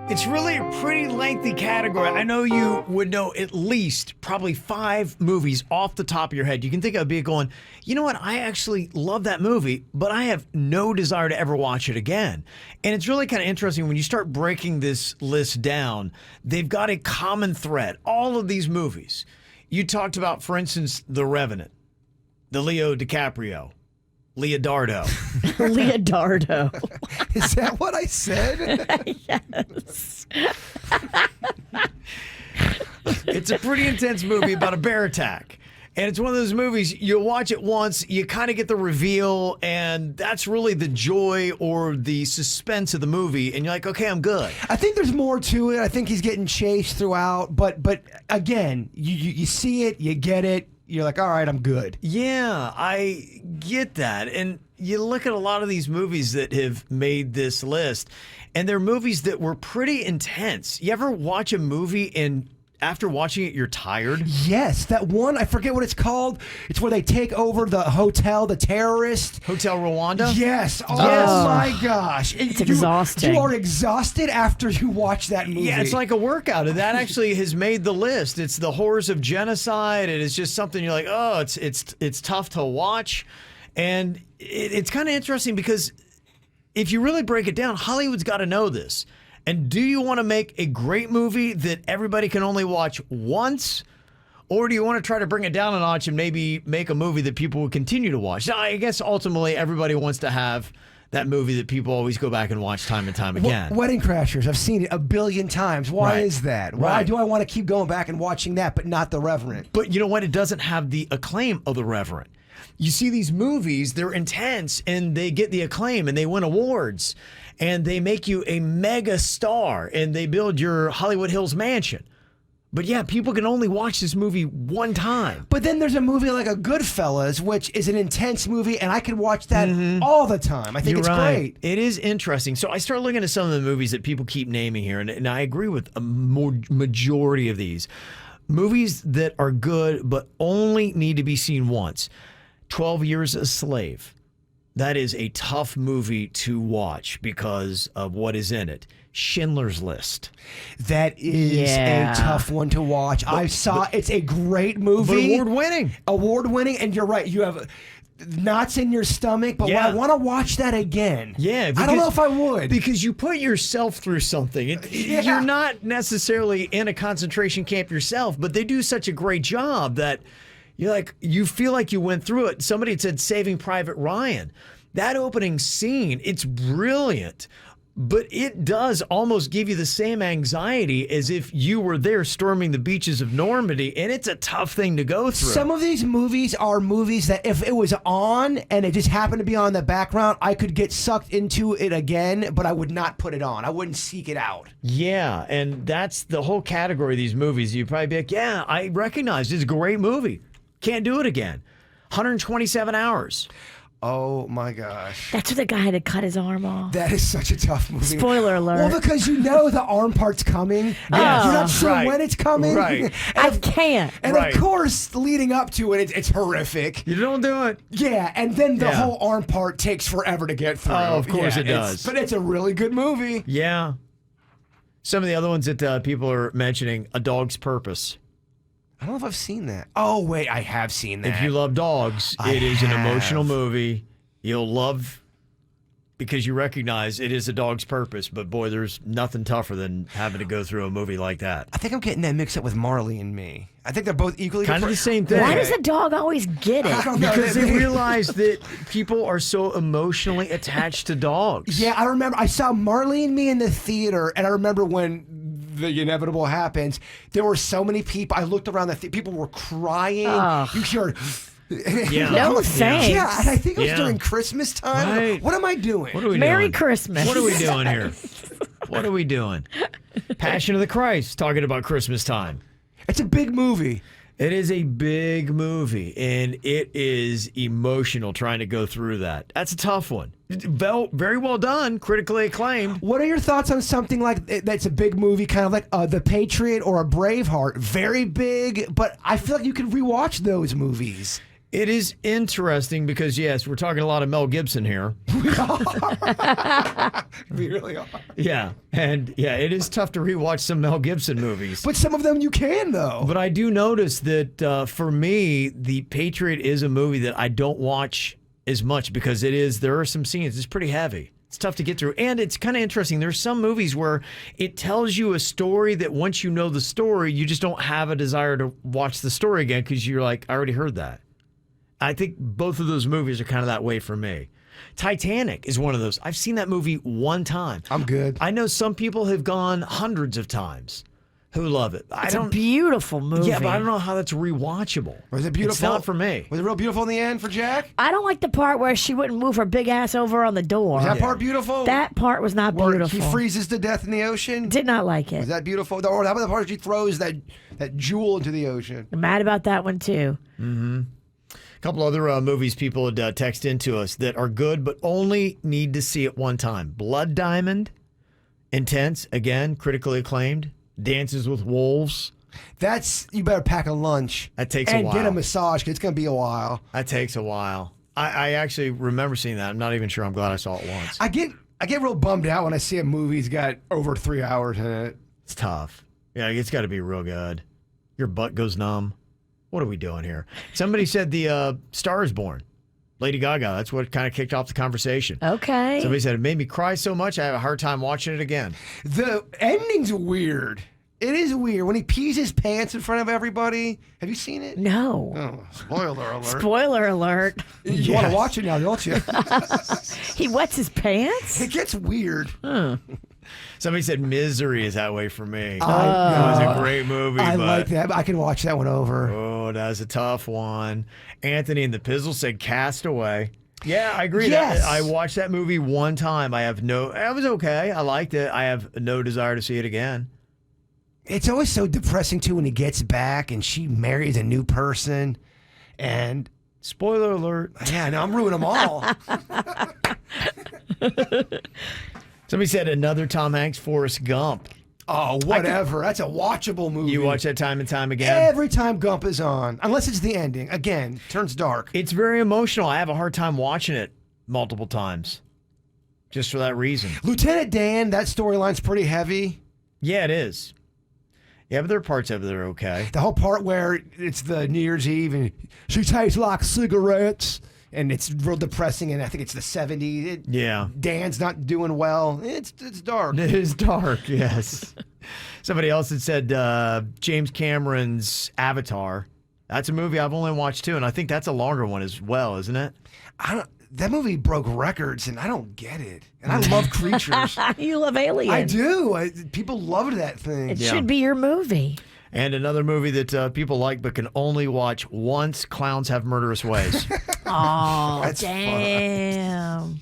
It's really a pretty lengthy category. I know you would know at least probably 5 movies off the top of your head. You can think of it going, you know what, I actually love that movie, but I have no desire to ever watch it again. And it's really kind of interesting when you start breaking this list down, they've got a common thread. All of these movies. You talked about, for instance, The Revenant, the Leo DiCaprio. Leonardo. Leonardo. Is that what I said? Yes. It's a pretty intense movie about a bear attack. And it's one of those movies, you'll watch it once, you kind of get the reveal, and that's really the joy or the suspense of the movie. And you're like, okay, I'm good. I think there's more to it. I think he's getting chased throughout. But again, you see it, you get it. You're like, all right, I'm good. Yeah, I get that. And you look at a lot of these movies that have made this list, and they're movies that were pretty intense. You ever watch a movie and after watching it, you're tired? Yes, that one, I forget what it's called. It's where they take over the hotel, the terrorist. Hotel Rwanda? Yes. Oh, Yes. my gosh. It's exhausting. You are exhausted after you watch that movie. Yeah, it's like a workout, and that actually has made the list. It's the horrors of genocide, and it's just something you're like, oh, it's tough to watch. And it's kind of interesting because if you really break it down, Hollywood's got to know this. And do you want to make a great movie that everybody can only watch once? Or do you want to try to bring it down a notch and maybe make a movie that people will continue to watch? Now, I guess ultimately everybody wants to have that movie that people always go back and watch time and time again. Wedding Crashers. I've seen it a billion times. Why is that? Why do I want to keep going back and watching that, but not The Revenant? But you know what? It doesn't have the acclaim of The Revenant. You see these movies, they're intense, and they get the acclaim, and they win awards, and they make you a mega star, and they build your Hollywood Hills mansion. But yeah, people can only watch this movie one time. But then there's a movie like a Goodfellas, which is an intense movie, and I could watch that all the time. I think it's great. It is interesting. So I start looking at some of the movies that people keep naming here, and I agree with a majority of these. Movies that are good but only need to be seen once. 12 Years a Slave. That is a tough movie to watch because of what is in it. Schindler's List. That is a tough one to watch. I saw it's a great movie. Award-winning. Award-winning, and you're right. You have knots in your stomach, but I want to watch that again. Yeah. I don't know if I would. Because you put yourself through something. You're not necessarily in a concentration camp yourself, but they do such a great job that you feel like you went through it. Somebody had said Saving Private Ryan. That opening scene, it's brilliant, but it does almost give you the same anxiety as if you were there storming the beaches of Normandy, and it's a tough thing to go through. Some of these movies are movies that if it was on and it just happened to be on the background, I could get sucked into it again, but I would not put it on. I wouldn't seek it out. Yeah, and that's the whole category of these movies. You'd probably be like, yeah, I recognize it's a great movie. Can't do it again. 127 hours. Oh my gosh. That's where the guy had to cut his arm off. That is such a tough movie. Spoiler alert. Well, because you know the arm part's coming. You're not sure when it's coming. Right. I can't. And of course, leading up to it, it's horrific. You don't do it. Yeah, and then the whole arm part takes forever to get through. Oh, of course it does. But it's a really good movie. Yeah. Some of the other ones that people are mentioning, A Dog's Purpose. I don't know if I've seen that. Oh, wait, I have seen that. If you love dogs, it is an emotional movie. You'll love because you recognize it is a dog's purpose, but boy, there's nothing tougher than having to go through a movie like that. I think I'm getting that mixed up with Marley and Me. I think they're both equally kind of the same thing. Why does the dog always get it? I don't know. Because they realize that people are so emotionally attached to dogs. Yeah, I remember I saw Marley and Me in the theater, and I remember when the inevitable happens, there were so many people. I looked around the people were crying. You heard. Yeah. No thanks. Yeah, and I think it was during Christmas time. Right. What am I doing? What are we Merry doing? Christmas. What are we doing here? What are we doing? Passion of the Christ, talking about Christmas time. It's a big movie. It is a big movie, and it is emotional trying to go through that. That's a tough one. Very well done, critically acclaimed. What are your thoughts on something like that's a big movie, kind of like The Patriot or a Braveheart? Very big, but I feel like you can rewatch those movies. It is interesting because, yes, we're talking a lot of Mel Gibson here. We really are. Yeah. And, yeah, it is tough to rewatch some Mel Gibson movies. But some of them you can, though. But I do notice that for me, The Patriot is a movie that I don't watch as much because there are some scenes, it's pretty heavy. It's tough to get through. And it's kind of interesting. There's some movies where it tells you a story that once you know the story, you just don't have a desire to watch the story again because you're like, I already heard that. I think both of those movies are kind of that way for me. Titanic is one of those. I've seen that movie one time. I'm good. I know some people have gone hundreds of times who love it. It's a beautiful movie. Yeah, but I don't know how that's rewatchable. Was it beautiful? It's not for me. Was it real beautiful in the end for Jack? I don't like the part where she wouldn't move her big ass over on the door. Was that part beautiful? That part was not Where beautiful. he freezes to death in the ocean? Did not like it. Was that beautiful? Or how about the part she throws that jewel into the ocean? I'm mad about that one too. A couple other movies people would text into us that are good, but only need to see it one time. Blood Diamond, intense, again, critically acclaimed. Dances with Wolves. You better pack a lunch. That takes a while. And get a massage, because it's going to be a while. That takes a while. I actually remember seeing that. I'm not even sure. I'm glad I saw it once. I get real bummed out when I see a movie's got over 3 hours in it. It's tough. Yeah, it's got to be real good. Your butt goes numb. What are we doing here? Somebody said the Star is Born. Lady Gaga. That's what kind of kicked off the conversation. Okay. Somebody said it made me cry so much I have a hard time watching it again. The ending's weird. It is weird when he pees his pants in front of everybody. Have you seen it? No. Oh, spoiler alert. Spoiler alert. You want to watch it now, don't you? He wets his pants? It gets weird. Somebody said Misery is that way for me. It I was a great movie. I but, like that. I can watch that one over. Oh, that was a tough one. Anthony and the Pizzle said Castaway. Yeah, I agree. Yes. I watched that movie one time. It was okay. I liked it. I have no desire to see it again. It's always so depressing, too, when he gets back and she marries a new person. And spoiler alert. Yeah, no, I'm ruining them all. Somebody said another Tom Hanks, Forrest Gump. Oh, whatever. That's a watchable movie. You watch that time and time again? Every time Gump is on. Unless it's the ending. Again, turns dark. It's very emotional. I have a hard time watching it multiple times. Just for that reason. Lieutenant Dan, that storyline's pretty heavy. Yeah, it is. Yeah, but there are parts of it that are okay. The whole part where it's the New Year's Eve and she tastes like cigarettes. And it's real depressing, and I think it's the 70s. Yeah. Dan's not doing well. It's dark. It is dark, yes. Somebody else had said James Cameron's Avatar. That's a movie I've only watched two, and I think that's a longer one as well, isn't it? That movie broke records, and I don't get it. And I love creatures. You love aliens. I do. People loved that thing. It should be your movie. And another movie that people like but can only watch once, Clowns Have Murderous Ways. Oh, That's damn.